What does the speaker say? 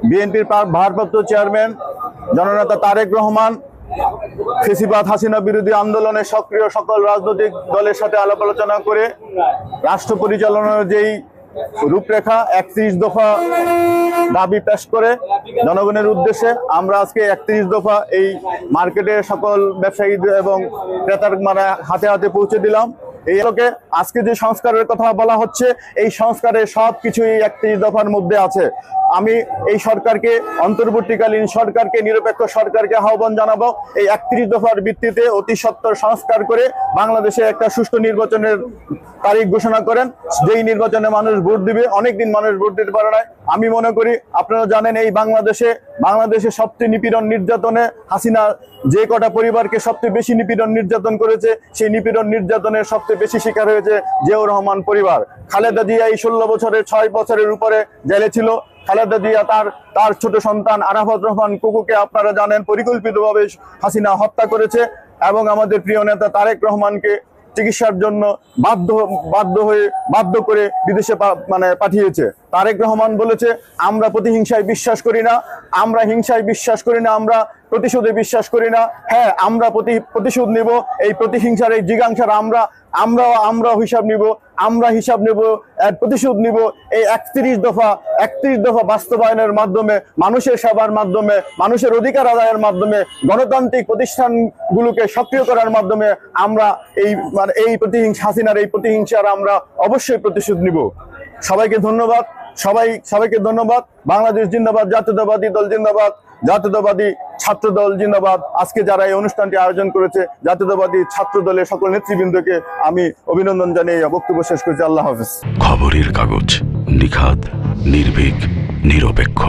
বিএনপির ভারপ্রাপ্ত চেয়ারম্যান জননেতা তারেক রহমান ফেসিবাদ হাসিনা বিরোধী আন্দোলনে সক্রিয় সকল রাজনৈতিক দলের সাথে আলাপ আলোচনা করে রাষ্ট্র পরিচালনার যেই রূপরেখা 31 দফা দাবি পেশ করে জনগণের উদ্দেশ্যে আমরা আজকে 31 দফা এই মার্কেটে সকল ব্যবসায়ী এবং ক্রেতার হাতে হাতে পৌঁছে দিলাম। এই লোকে আজকে যে সংস্কারের কথা বলা হচ্ছে, এই সংস্কারের সবকিছুই 31 দফার মধ্যে আছে। আমি এই সরকারকে, অন্তর্বর্তীকালীন সরকারকে, নিরপেক্ষ সরকারকে আহ্বান জানাবো এই 31 দফার ভিত্তিতে অতি সত্বর সংস্কার করে বাংলাদেশে একটা সুষ্ঠু নির্বাচনের তারিখ ঘোষণা করেন, যেই নির্বাচনে মানুষ ভোট দিবে। অনেকদিন মানুষ ভোট দিতে পারে না। আমি মনে করি আপনারা জানেন এই বাংলাদেশে সবচেয়ে নিপীড়ন নির্যাতনে হাসিনা যে কটা পরিবারকে সবচেয়ে বেশি নিপীড়ন নির্যাতন করেছে, সেই নিপীড়ন নির্যাতনের সবচেয়ে বেশি শিকার হয়েছে জিয়াউর রহমান পরিবার। খালেদা জিয়া এই 16 বছরের 6 বছরের উপরে জেলে ছিল। খালেদা জিয়া তার ছোট সন্তান আরাফাত রহমান কুকুকে আপনারা জানেন পরিকল্পিতভাবে হাসিনা হত্যা করেছে এবং আমাদের প্রিয় নেতা তারেক রহমানকে চিকিৎসার জন্য বাধ্য করে বিদেশে পাঠিয়েছে। তারেক রহমান বলেছে, আমরা প্রতিহিংসায় বিশ্বাস করি না, আমরা হিংসায় বিশ্বাস করি না, আমরা প্রতিশোধে বিশ্বাস করি না। হ্যাঁ, আমরা প্রতিশোধ নিব। এই প্রতিহিংসার এই জিজ্ঞাসার আমরা হিসাব নিব, প্রতিশোধ নিব। এই 31 দফা বাস্তবায়নের মাধ্যমে, মানুষের সেবার মাধ্যমে, মানুষের অধিকার আদায়ের মাধ্যমে, গণতান্ত্রিক প্রতিষ্ঠানগুলোকে সক্রিয় করার মাধ্যমে আমরা এই হাসিনার এই প্রতিহিংসার আমরা অবশ্যই প্রতিশোধ নিব। সবাইকে ধন্যবাদ। বাংলাদেশ জিন্দাবাদ, জাতীয়তাবাদী দল জিন্দাবাদ, জাতীয়তাবাদী ছাত্র দল জিন্দাবাদ। আজকে যারা এই অনুষ্ঠানটি আয়োজন করেছে জাতীয়তাবাদী ছাত্র দলের সকল নেতৃবৃন্দকে আমি অভিনন্দন জানিয়ে বক্তব্য শেষ করছি। আল্লাহ হাফেজ। খবরের কাগজ, নিখাত, নির্ভীক, নিরপেক্ষ।